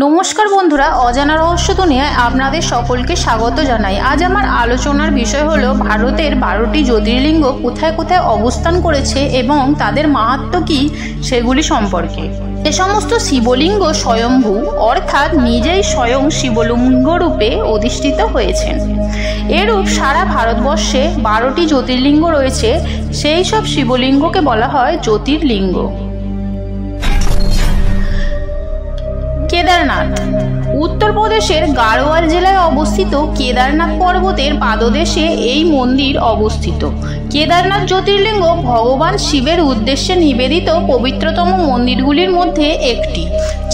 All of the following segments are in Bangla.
নমস্কার বন্ধুরা, অজানা রহস্য দুনিয়ায় আপনাদের সকলকে স্বাগত জানাই। আজ আমার আলোচনার বিষয় হলো ভারতের 12টি জ্যোতির্লিঙ্গ কোথায় কোথায় অবস্থান করেছে এবং তাদের মাহাত্ম্য কী সেগুলি সম্পর্কে। এ সমস্ত শিবলিঙ্গ স্বয়ম্ভূ অর্থাৎ নিজেই স্বয়ং শিবলিঙ্গ রূপে অধিষ্ঠিত হয়েছেন। এরূপ সারা ভারতবর্ষে 12টি জ্যোতির্লিঙ্গ রয়েছে। সেই সব শিবলিঙ্গকে বলা হয় জ্যোতির্লিঙ্গ। কেদারনাথ উত্তরপ্রদেশের গাড়োয়াল জেলায় অবস্থিত কেদারনাথ পর্বতের পাদদেশে এই মন্দির অবস্থিত। কেদারনাথ জ্যোতির্লিঙ্গ ভগবান শিবের উদ্দেশ্যে নিবেদিত পবিত্রতম মন্দিরগুলির মধ্যে একটি।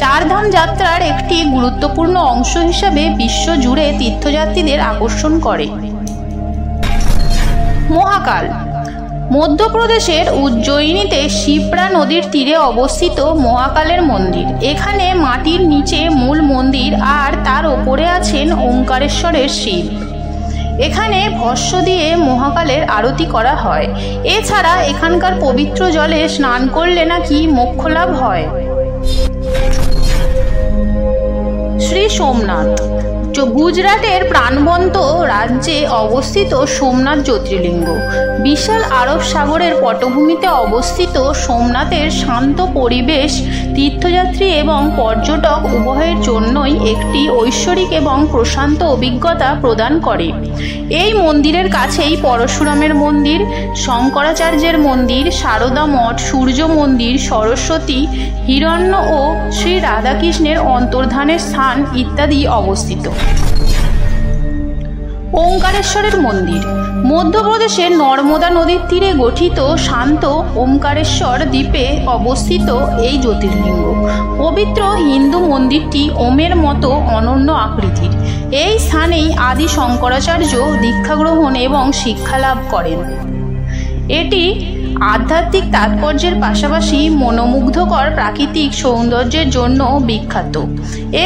চারধাম যাত্রার একটি গুরুত্বপূর্ণ অংশ হিসাবে বিশ্বজুড়ে তীর্থযাত্রীদের আকর্ষণ করে। মহাকাল মধ্যপ্রদেশের উজ্জয়িনীতে শিপ্রা নদীর তীরে অবস্থিত মহাকালের মন্দির। এখানে মাটির নিচে মূল মন্দির আর তার ওপরে আছেন ওঙ্কারেশ্বরের শিব। এখানে ভস্ম দিয়ে মহাকালের আরতি করা হয়। এছাড়া এখানকার পবিত্র জলে স্নান করলে নাকি মোক্ষ লাভ হয়। শ্রী সোমনাথ গুজরাটের প্রাণবন্ত রাজ্যে অবস্থিত সোমনাথ জ্যোতির্লিঙ্গ। বিশাল আরব সাগরের পটভূমিতে অবস্থিত সোমনাথের শান্ত পরিবেশ তীর্থযাত্রী এবং পর্যটক উভয়ের জন্যই একটি ঐশ্বরিক এবং প্রশান্ত অভিজ্ঞতা প্রদান করে। এই মন্দিরের কাছেই পরশুরামের মন্দির, শঙ্করাচার্যের মন্দির, সারদা মঠ, সূর্য মন্দির, সরস্বতী, হিরণ্য ও শ্রী রাধাকৃষ্ণের অন্তর্ধানের স্থান ইত্যাদি অবস্থিত। ওঙ্কারেশ্বরের মন্দির মধ্যপ্রদেশের নর্মদা নদীর তীরে গঠিত শান্ত ওঙ্কারেশ্বর দ্বীপে অবস্থিত এই জ্যোতির্লিঙ্গ। পবিত্র হিন্দু মন্দিরটি ওমের মতো অনন্য আকৃতির। এই স্থানেই আদি শঙ্করাচার্য দীক্ষা গ্রহণ এবং শিক্ষা লাভ করেন। এটি আধ্যাত্মিক তাৎপর্যের পাশাপাশি মনোমুগ্ধকর প্রাকৃতিক সৌন্দর্যের জন্য বিখ্যাত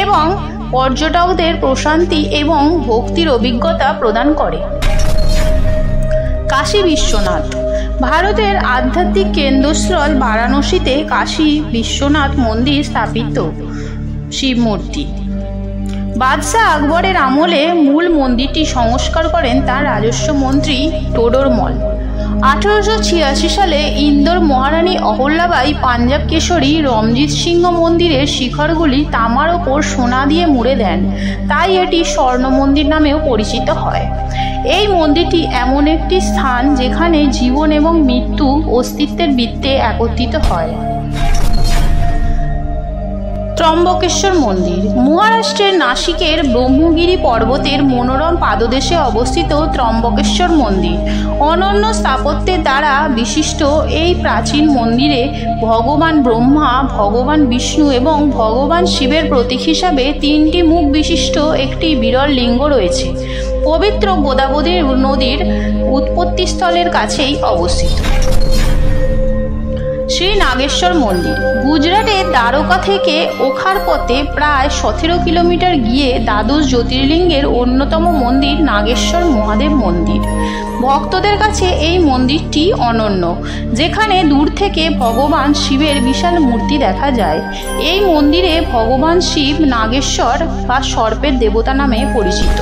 এবং পর্যটকদের প্রশান্তি এবং ভক্তির অভিজ্ঞতা প্রদান করে। কাশী বিশ্বনাথ ভারতের আধ্যাত্মিক কেন্দ্রস্থল বারাণসীতে কাশী বিশ্বনাথ মন্দির স্থাপিত শিবমূর্তি। বাদশাহ আকবরের আমলে মূল মন্দিরটি সংস্কার করেন তার রাজস্ব মন্ত্রী টোডরমল। 1886 সালে ইন্দোর মহারানী অহল্যাবাই পাঞ্জাব কেশরী রমজিৎ সিংহ মন্দিরের শিখরগুলি তামার ওপর সোনা দিয়ে মুড়ে দেন, তাই এটি স্বর্ণ মন্দির নামেও পরিচিত হয়। এই মন্দিরটি এমন একটি স্থান যেখানে জীবন এবং মৃত্যু অস্তিত্বের বৃত্তে একত্রিত হয়। ত্রম্বকেশ্বর মন্দির মহারাষ্ট্রের নাসিকের ব্রহ্মগিরি পর্বতের মনোরম পাদদেশে অবস্থিত ত্রম্বকেশ্বর মন্দির। অনন্য স্থাপত্যের দ্বারা বিশিষ্ট এই প্রাচীন মন্দিরে ভগবান ব্রহ্মা, ভগবান বিষ্ণু এবং ভগবান শিবের প্রতীক হিসাবে 3টি মুখ বিশিষ্ট একটি বিরল লিঙ্গ রয়েছে। পবিত্র গোদাবরী নদীর উৎপত্তিস্থলের কাছেই অবস্থিত। শ্রী নাগেশ্বর মন্দির গুজরাটের দ্বারকা থেকে ওখার পথে প্রায় 17 কিলোমিটার গিয়ে দ্বাদশ জ্যোতির্লিঙ্গের অন্যতম মন্দির নাগেশ্বর মহাদেব মন্দির। ভক্তদের কাছে এই মন্দিরটি অনন্য, যেখানে দূর থেকে ভগবান শিবের বিশাল মূর্তি দেখা যায়। এই মন্দিরে ভগবান শিব নাগেশ্বর বা সর্পের দেবতা নামে পরিচিত।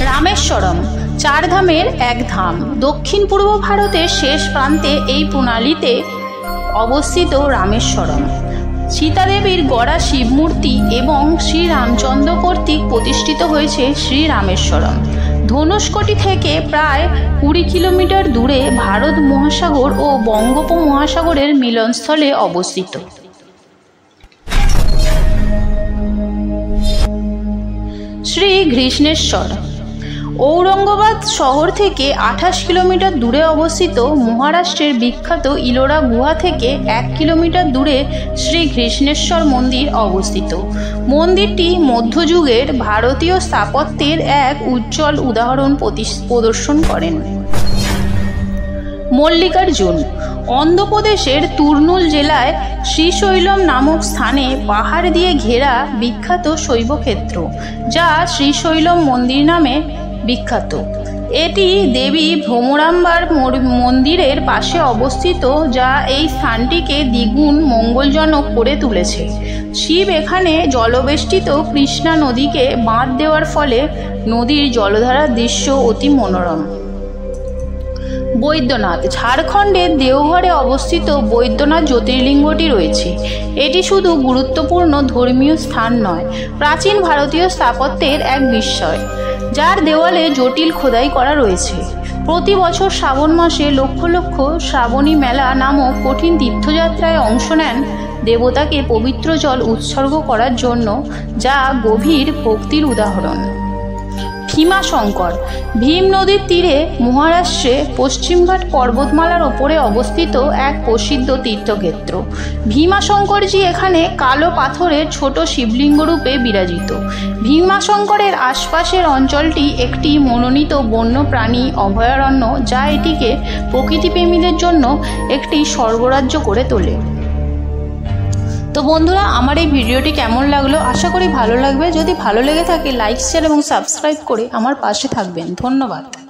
রামেশ্বরম 4 ধামের এক ধাম। দক্ষিণ পূর্ব ভারতের শেষ প্রান্তে এই প্রণালীতে অবস্থিত রামেশ্বরম সীতাদেবীর গড়া শিবমূর্তি এবং শ্রীরামচন্দ্র কর্তৃক প্রতিষ্ঠিত হয়েছে শ্রী রামেশ্বরম। ধনুষ্কোটি থেকে প্রায় 20 কিলোমিটার দূরে ভারত মহাসাগর ও বঙ্গোপমহাসাগরের মিলনস্থলে অবস্থিত। শ্রী ঘৃষ্ণেশ্বর ঔরঙ্গাবাদ শহর থেকে 28 কিলোমিটার দূরে অবস্থিত মহারাষ্ট্রের বিখ্যাত ইলোরা গুহা থেকে 1 কিলোমিটার দূরে শ্রী ঘৃষ্ণেশ্বর মন্দির অবস্থিত। মন্দিরটি মধ্যযুগের ভারতীয় স্থাপত্যের এক উজ্জ্বল উদাহরণ প্রদর্শন করেন। মল্লিকার্জুন অন্ধ্রপ্রদেশের তুর্নুল জেলায় শ্রীশৈলম নামক স্থানে পাহাড় দিয়ে ঘেরা বিখ্যাত শৈবক্ষেত্র, যা শ্রীশৈলম মন্দির নামে বিখ্যাত। এটি দেবী ভ্রমরাম্বার মন্দিরের পাশে অবস্থিত, যা এই স্থানটিকে দ্বিগুণ মঙ্গলজনক করে তুলেছে। শিব এখানে জলবেষ্টিত কৃষ্ণা নদীকে বাঁধ দেওয়ার ফলে নদীর জলধারার দৃশ্য অতি মনোরম। বৈদ্যনাথ, ঝাড়খণ্ডের দেওঘরে অবস্থিত বৈদ্যনাথ জ্যোতির্লিঙ্গটি রয়েছে। এটি শুধু গুরুত্বপূর্ণ ধর্মীয় স্থান নয়, প্রাচীন ভারতীয় স্থাপত্যের এক বিস্ময়, যার দেওয়ালে জটিল খোদাই করা রয়েছে। প্রতি বছর শ্রাবণ মাসে লক্ষ লক্ষ শ্রাবণী মেলা নামক কঠিন তীর্থযাত্রায় অংশ নেন দেবতাকে পবিত্র জল উৎসর্গ করার জন্য, যা গভীর ভক্তির উদাহরণ। ভীমাশঙ্কর, ভীম নদীর তীরে মহারাষ্ট্রে পশ্চিমঘাট পর্বতমালার ওপরে অবস্থিত এক প্রসিদ্ধ তীর্থক্ষেত্র। ভীমাশঙ্করজি এখানে কালো পাথরের ছোট শিবলিঙ্গ রূপে বিরাজিত। ভীমাশঙ্করের আশপাশের অঞ্চলটি একটি মনোনীত বন্যপ্রাণী অভয়ারণ্য, যা এটিকে প্রকৃতিপ্রেমীদের জন্য একটি স্বর্গরাজ্য করে তোলে। তো বন্ধুরা, আমার এই ভিডিওটি কেমন লাগলো? আশা করি ভালো লাগবে। যদি ভালো লেগে থাকে লাইক, শেয়ার এবং সাবস্ক্রাইব করে আমার পাশে থাকবেন। ধন্যবাদ।